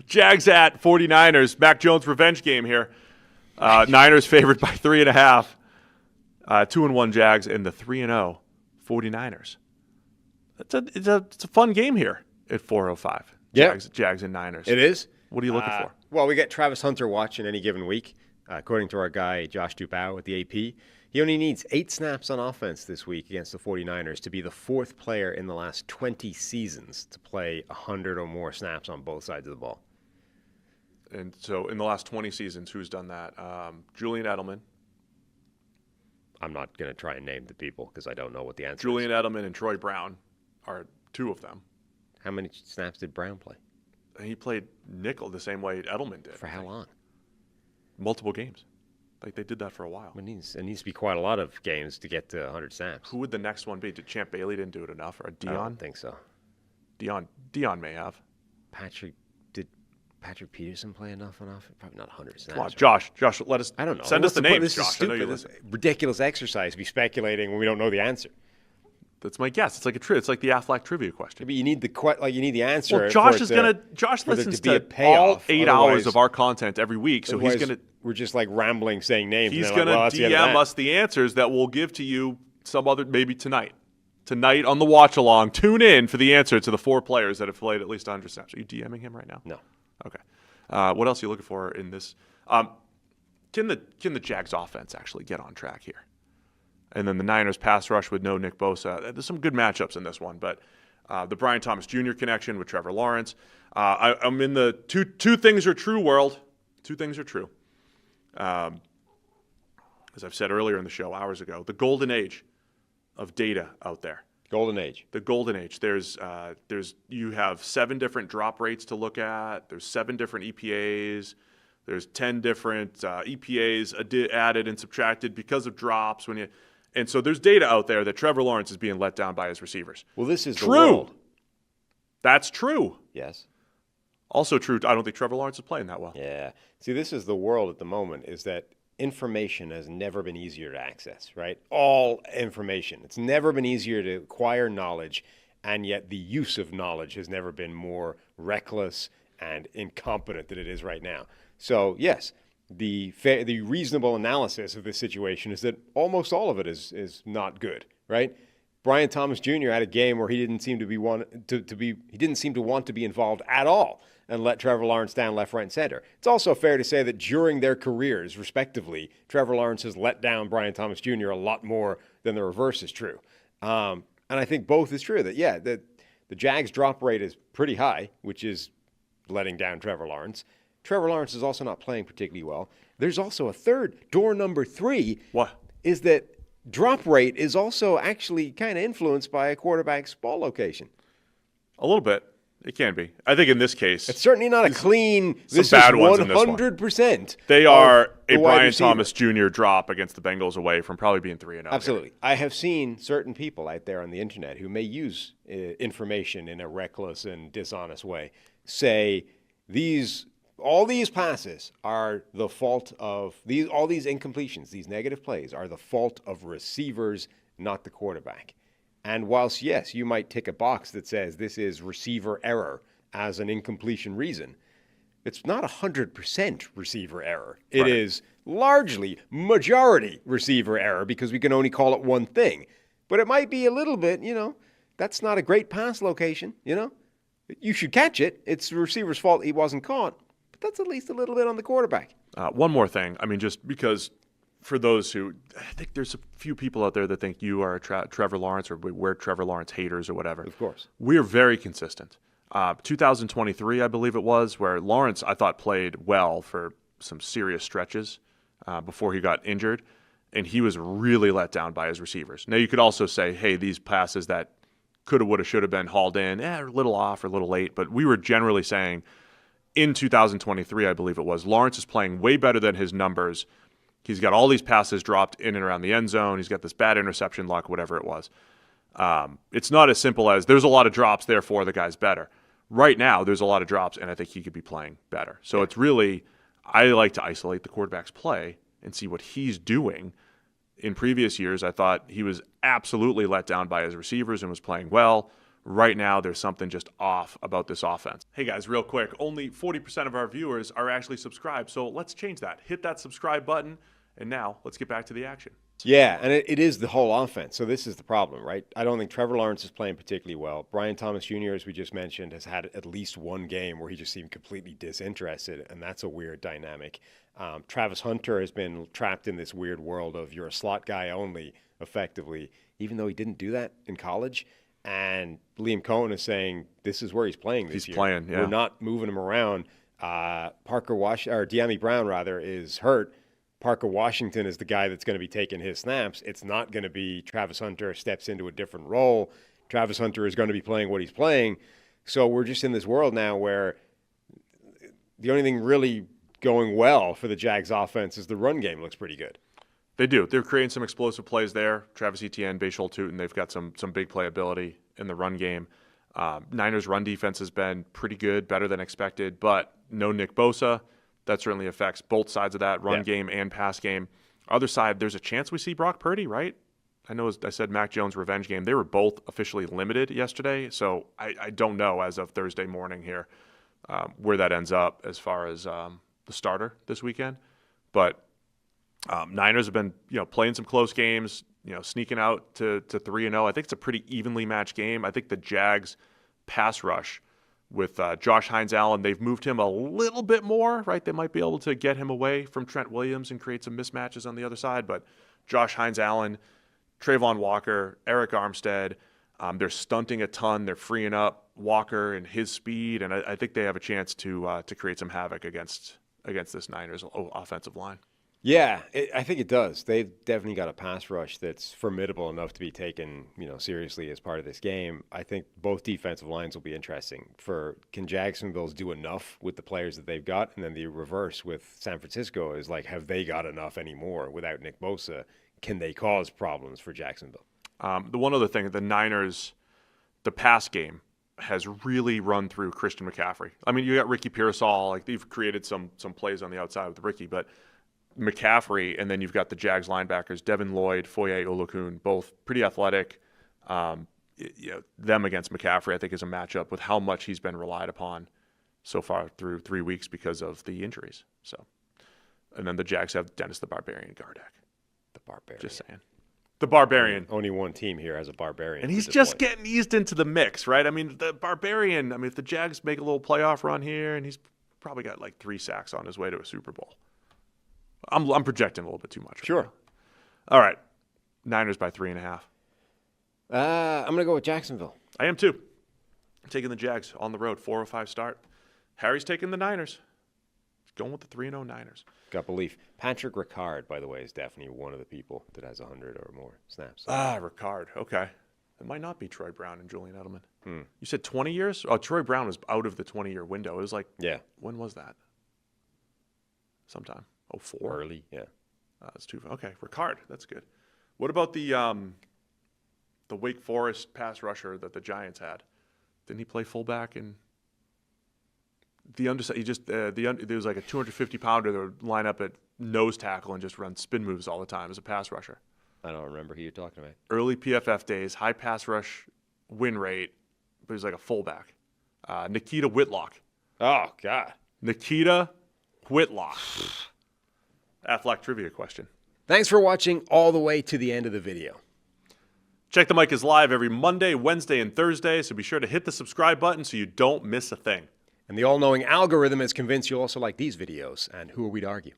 Jags at 49ers. Mac Jones revenge game here. Niners favored by 3.5. 2-1 Jags and the 3-0 49ers. It's a fun game here at 4:05. Jags and Niners. It is. What are you looking for? Well, we get Travis Hunter watching any given week. According to our guy, Josh Dubow at the AP, he only needs 8 snaps on offense this week against the 49ers to be the 4th player in the last 20 seasons to play 100 or more snaps on both sides of the ball. And so in the last 20 seasons, who's done that? Julian Edelman. I'm not going to try and name the people because I don't know what the answer Julian is. Edelman and Troy Brown are 2 of them. How many snaps did Brown play? He played nickel the same way Edelman did. For how long? Multiple games. Like they did that for a while. It needs to be quite a lot of games to get to 100 snaps. Who would the next one be? Did Champ Bailey didn't do it enough? Or Dion? I don't think so. Dion may have. Did Patrick Peterson play enough on offense? Probably not 100 snaps. Come on, Josh, let us. I don't know. Send us the names, This Josh. is I know you stupid. listen. It's a ridiculous exercise to be speculating when we don't know the answer. That's my guess. It's like it's like the Aflac trivia question. Maybe you need the answer. Well, Josh listens to all 8 hours of our content every week, so he's gonna. We're just like rambling, saying names. He's gonna DM us the answers that we'll give to you maybe tonight. Tonight on the watch along, tune in for the answer to the 4 players that have played at least 100 snaps. Are you DMing him right now? No. Okay. What else are you looking for in this? Can the Jags offense actually get on track here? And then the Niners pass rush with no Nick Bosa. There's some good matchups in this one, but the Brian Thomas Jr. connection with Trevor Lawrence. I'm in the two things are true world. 2 things are true. As I've said earlier in the show, hours ago, the golden age of data out there. Golden age. The golden age. You have 7 different drop rates to look at. There's 7 different EPAs. There's 10 different EPAs added and subtracted because of drops and so there's data out there that Trevor Lawrence is being let down by his receivers. Well, this is true. The world. That's true. Yes. Also true. I don't think Trevor Lawrence is playing that well. Yeah. See, this is the world at the moment, is that information has never been easier to access, right? All information. It's never been easier to acquire knowledge, and yet the use of knowledge has never been more reckless and incompetent than it is right now. So, yes, the reasonable analysis of this situation is that almost all of it is not good, right? Brian Thomas Jr. had a game where he didn't seem to want to be involved at all and let Trevor Lawrence down left, right, and center. It's also fair to say that during their careers, respectively, Trevor Lawrence has let down Brian Thomas Jr. a lot more than the reverse is true. And I think both is true. That the Jags drop rate is pretty high, which is letting down Trevor Lawrence. Trevor Lawrence is also not playing particularly well. There's also a third, door number 3. What? Is that drop rate is also actually kind of influenced by a quarterback's ball location. A little bit. It can be. I think in this case, it's certainly not a clean. This bad is ones in this one. 100%. They are a Brian Thomas Jr. drop against the Bengals away from probably being 3-0. Absolutely. I have seen certain people out there on the internet who may use information in a reckless and dishonest way say all these passes are the fault of all these incompletions, these negative plays are the fault of receivers, not the quarterback. And whilst, yes, you might tick a box that says this is receiver error as an incompletion reason, it's not 100% receiver error. It is largely majority receiver error because we can only call it one thing. But it might be a little bit, that's not a great pass location, You should catch it. It's the receiver's fault he wasn't caught. But that's at least a little bit on the quarterback. One more thing. I mean, just because for those who – I think there's a few people out there that think you are a Trevor Lawrence or we're Trevor Lawrence haters or whatever. Of course. We're very consistent. 2023, I believe it was, where Lawrence, I thought, played well for some serious stretches before he got injured, and he was really let down by his receivers. Now, you could also say, hey, these passes that could have, would have, should have been hauled in, a little off or a little late, but we were generally saying in 2023, I believe it was, Lawrence is playing way better than his numbers. He's got all these passes dropped in and around the end zone. He's got this bad interception luck, whatever it was. It's not as simple as there's a lot of drops, therefore the guy's better. Right now, there's a lot of drops, and I think he could be playing better. So it's really, I like to isolate the quarterback's play and see what he's doing. In previous years, I thought he was absolutely let down by his receivers and was playing well. right now there's something just off about this offense. Hey guys, real quick, only 40% of our viewers are actually subscribed, so let's change that. Hit that subscribe button, and now let's get back to the action. Yeah, and it is the whole offense. So this is the problem, right? I don't think Trevor Lawrence is playing particularly well. Brian Thomas Jr., as we just mentioned, has had at least one game where he just seemed completely disinterested, and that's a weird dynamic. Travis Hunter has been trapped in this weird world of you're a slot guy only, effectively, even though he didn't do that in college. And Liam Cohen is saying this is where he's playing this year. He's playing, yeah. We're not moving him around. De'Ami Brown, rather, is hurt. Parker Washington is the guy that's going to be taking his snaps. It's not going to be Travis Hunter steps into a different role. Travis Hunter is going to be playing what he's playing. So we're just in this world now where the only thing really going well for the Jags offense is the run game looks pretty good. They do. They're creating some explosive plays there. Travis Etienne, Bashal Tutin, they've got some big playability in the run game. Niners' run defense has been pretty good, better than expected, but no Nick Bosa. That certainly affects both sides of that, run game and pass game. Other side, there's a chance we see Brock Purdy, right? I know I said Mac Jones' revenge game. They were both officially limited yesterday, so I don't know as of Thursday morning here where that ends up as far as the starter this weekend. But Niners have been playing some close games, sneaking out to 3-0. I think it's a pretty evenly matched game. I think the Jags pass rush with Josh Hines-Allen, they've moved him a little bit more, right? They might be able to get him away from Trent Williams and create some mismatches on the other side. But Josh Hines-Allen, Trayvon Walker, Eric Armstead, they're stunting a ton. They're freeing up Walker and his speed, and I think they have a chance to create some havoc against this Niners offensive line. Yeah, I think it does. They've definitely got a pass rush that's formidable enough to be taken, seriously as part of this game. I think both defensive lines will be interesting. Can Jacksonville do enough with the players that they've got? And then the reverse with San Francisco is like, have they got enough anymore without Nick Bosa? Can they cause problems for Jacksonville? The one other thing, the Niners, the pass game has really run through Christian McCaffrey. I mean, you got Ricky Pearsall, like they've created some plays on the outside with Ricky, but McCaffrey, and then you've got the Jags linebackers, Devin Lloyd, Foye Oluokun, both pretty athletic. Them against McCaffrey, I think, is a matchup with how much he's been relied upon so far through 3 weeks because of the injuries. So, and then the Jags have Dennis the Barbarian Gardeck. The Barbarian. Just saying. The Barbarian. Only one team here has a Barbarian. And he's just getting eased into the mix, right? I mean, the Barbarian, if the Jags make a little playoff run here, and he's probably got like 3 sacks on his way to a Super Bowl. I'm projecting a little bit too much. Sure. Now. All right. Niners by 3.5. I'm going to go with Jacksonville. I am too. I'm taking the Jags on the road, 4:05 start. Harry's taking the Niners. He's going with the 3-0 Niners. Got belief. Patrick Ricard, by the way, is definitely one of the people that has 100 or more snaps. Ricard. Okay. It might not be Troy Brown and Julian Edelman. You said 20 years? Oh, Troy Brown was out of the 20-year window. It was like, when was that? Sometime. 04? Early, yeah. That's too. Okay, Ricard. That's good. What about the Wake Forest pass rusher that the Giants had? Didn't he play fullback in the underside? He just there was like a 250-pounder that would line up at nose tackle and just run spin moves all the time as a pass rusher. I don't remember who you're talking about. Early PFF days, high pass rush win rate, but he was like a fullback. Nikita Whitlock. Oh God, Nikita Whitlock. Aflac trivia question. Thanks for watching all the way to the end of the video. Check the Mic is live every Monday, Wednesday, and Thursday, so be sure to hit the subscribe button so you don't miss a thing. And the all-knowing algorithm is convinced you'll also like these videos, and who are we to argue?